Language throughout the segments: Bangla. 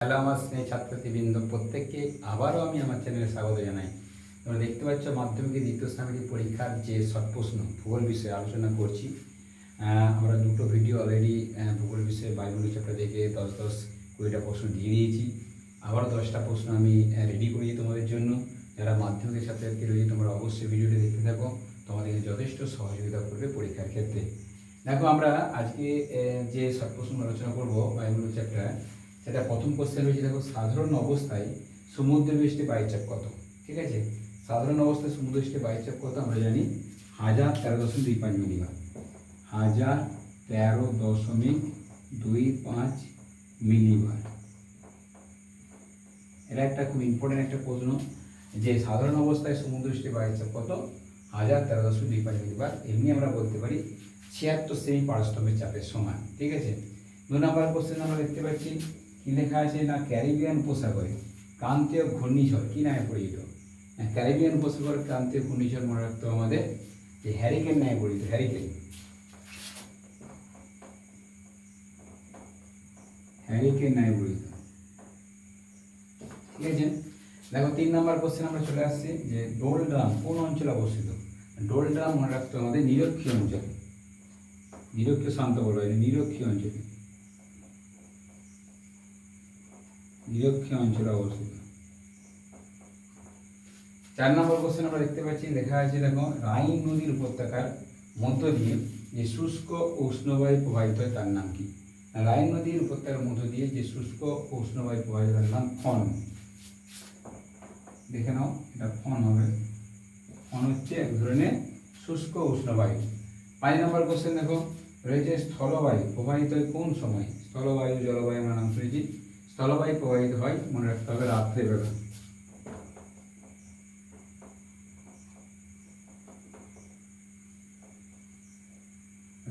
হ্যালো আমার স্নেহ ছাত্রছাত্রীবৃন্দ, প্রত্যেককে আবারও আমি আমার চ্যানেলে স্বাগত জানাই। তোমরা দেখতে পাচ্ছ মাধ্যমিকের দ্বিতীয় শ্রেণীর পরীক্ষার যে শর্ট প্রশ্ন ভূগোল বিষয়ে আলোচনা করছি। আমরা দুটো ভিডিও অলরেডি ভূগোল বিষয়ে বায়োলজি চ্যাপ্টার দেখে 10-20টা প্রশ্ন দিয়ে দিয়েছি। আবার 10টা প্রশ্ন আমি রেডি করেছি তোমাদের জন্য। যারা মাধ্যমিকের ছাত্রছাত্রী রয়েছে তোমরা অবশ্যই ভিডিওটি দেখতে থাকো, তোমাদেরকে যথেষ্ট সহযোগিতা করবে পরীক্ষার ক্ষেত্রে। দেখো আমরা আজকে যে শর্ট প্রশ্ন আলোচনা করবো বায়োলজি চ্যাপ্টার, সেটা প্রথম কোশ্চেন রয়েছে। দেখো, সাধারণ অবস্থায় সমুদ্রপৃষ্ঠে বায়ুচাপ কত? ঠিক আছে, সাধারণ অবস্থায় সমুদ্রপৃষ্ঠে বায়ুচাপ কত আমরা জানি 1013.25 মিলিবার। 1013.25 মিলিবার। এটা একটা খুব ইম্পর্টেন্ট একটা প্রশ্ন, যে সাধারণ অবস্থায় সমুদ্রপৃষ্ঠে বায়ুচাপ কত? 1013.25 মিলিবার। এমনি আমরা বলতে পারি 76 সেমি পারস্তম্ভের চাপের সমান। ঠিক আছে। 2 নম্বর কোশ্চেন আমরা দেখতে পাচ্ছি, কি লেখা আছে না, ক্যারিবিয়ান উপসাগরে ক্রান্তীয় ঘূর্ণিঝড় কি নামে পরিচিত? ক্যারিবিয়ান উপসাগরের ক্রান্তীয় ঘূর্ণিঝড় মনে রাখতে হবে আমাদের যে হ্যারিকেন নামে পরিচিত। হ্যারিকেন নামে পরিচিত। ঠিক আছে। দেখো 3 নম্বর কোশ্চেন আমরা চলে আসছি, যে ডোলড্রাম কোন অঞ্চলে অবস্থিত? ডোলড্রাম মনে রাখতে হবে আমাদের নিরক্ষীয় অঞ্চলে। নিরক্ষীয় শান্ত বলা হয়, নিরক্ষীয় অঞ্চলে, নিরক্ষীয় অঞ্চলে অবস্থিত। 4 নম্বর কোশ্চেন আমরা দেখতে পাচ্ছি, লেখা আছে দেখো, রাইন নদীর উপত্যকার মধ্য দিয়ে যে শুষ্ক উষ্ণবায়ু প্রবাহিত হয় তার নাম কি? রাইন নদীর উপত্যকার মধ্য দিয়ে যে শুষ্ক উষ্ণবায়ু প্রবাহিত তার নাম ফন। দেখে নাও, এটা ফন হবে। ফন হচ্ছে এক ধরনের শুষ্ক উষ্ণবায়ু। 5 নম্বর কোশ্চেন দেখো রয়েছে, স্থলবায়ু প্রবাহিত হয় কোন সময়? স্থলবায়ু জলবায়ু আমরা নাম শুনেছি। স্থলবায়ু প্রবাহিত হয় মনে রাখতে হবে রাত্রেবেলা।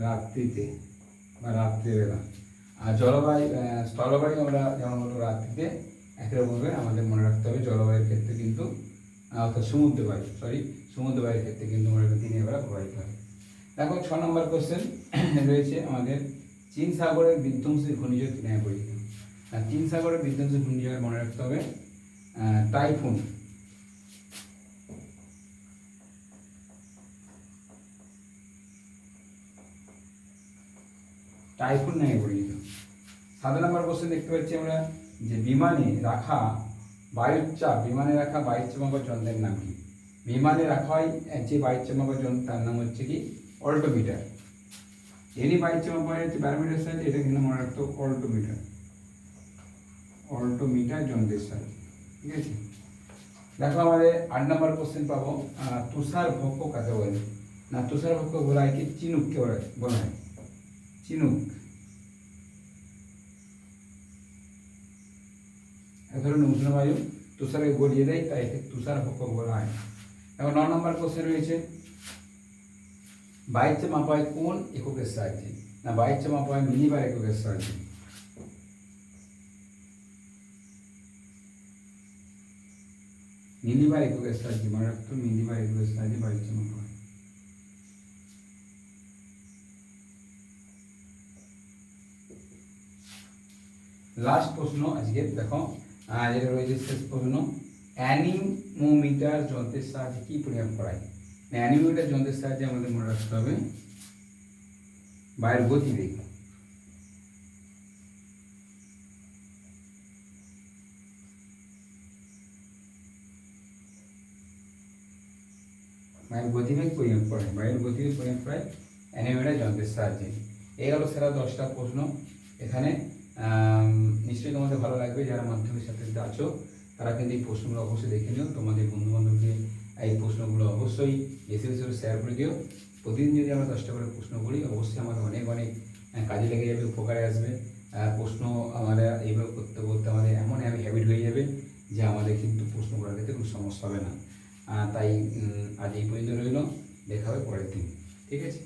রাত্রিতে বা রাত্রিবেলা। আর জলবায়ু স্থলবায়ু আমরা যেমন হলো রাত্রিতে, একইরকমভাবে আমাদের মনে রাখতে হবে জলবায়ুর ক্ষেত্রে কিন্তু অর্থাৎ সমুদ্রবায়ুর ক্ষেত্রে কিন্তু মনে রাখতে দিনের বেলা প্রবাহিত হয়। দেখো 6 নম্বর কোশ্চেন রয়েছে আমাদের, চীন সাগরের বিধ্বংসী ঘূর্ণিঝড় কি নামে পরিচিত? চীন সাগরের বিধ্বংসী ঘূর্ণিঝড় মনে রাখতে হবে টাইফুন। টাইফুন নামে পরিচিত। 7 নম্বর কোশ্চেন দেখতে পাচ্ছি আমরা, যে বিমানে রাখা বায়ুচাপ মাপার যন্ত্রের নাম কি? বিমানে রাখা হয় যে বায়ুচাপ মাপার যন্ত্র, তার নাম হচ্ছে কি অল্টোমিটার। এনি বায়ুচাপ মাপা হয় হচ্ছে ব্যারোমিটার সাহায্যে, এটা কিন্তু মনে রাখতে হবে অল্টোমিটার যন্ত্রের সাহায্যে। ঠিক আছে। দেখো আমাদের 8 নম্বর কোশ্চেন পাবো, তুষার ভক্ষ কাকে বলে? না, তুষার ভক্ষ বলা হয় কি চিনুককে বলা হয়। চিনুক এক ধরনের উষ্ণবায়ু তুষারে গড়িয়ে দেয়, তাই একে তুষার ভক্ষ বলা হয়। এখন 9 নম্বর কোশ্চেন রয়েছে, বায়ুচাপ মাপা হয় কোন এককের সাহায্যে? না, বায়ুচাপ মাপা হয় মিলিবার এককের সাহায্যে। মিলিবার এককের সাহায্যে মনে রাখতে, মিলিবার এককের সাহায্যে বায়ুচাপ মাপা হয়। লাস্ট প্রশ্ন আজকে দেখো, যেটা রয়েছে শেষ প্রশ্ন, অ্যানিমোমিটার যন্ত্রের সাহায্যে কি পরিমাপ করা হয়? অ্যানিমোমিটার যন্ত্রের সাহায্যে আমাদের মনে রাখতে হবে বায়ুর গতিবেগ। বায়ুর গতিবেগ পরিমাপ করা হয়, অ্যানিমোমিটার যন্ত্রের সাহায্যে। এই হলো সেরা 10টা প্রশ্ন। এখানে নিশ্চয়ই তোমাদের ভালো লাগবে। যারা মাধ্যমিক ছাত্রীরা আছো তারা কিন্তু এই প্রশ্নগুলো অবশ্যই দেখে নিও, তোমাদের বন্ধুবান্ধবকে এই প্রশ্নগুলো অবশ্যই বেশি বেশি করে শেয়ার করে দিও। প্রতিদিন যদি আমরা 10টা করে প্রশ্ন করি, অবশ্যই আমাদের অনেক কাজে লেগে যাবে, উপকারে আসবে। প্রশ্ন আমরা এইভাবে করতে করতে আমাদের এমন হ্যাবিট হয়ে যাবে যে আমাদের কিন্তু প্রশ্ন করার ক্ষেত্রে কোনো সমস্যা হবে না। তাই আজ এই পর্যন্ত রইল, দেখা হবে পরের দিন। ঠিক আছে।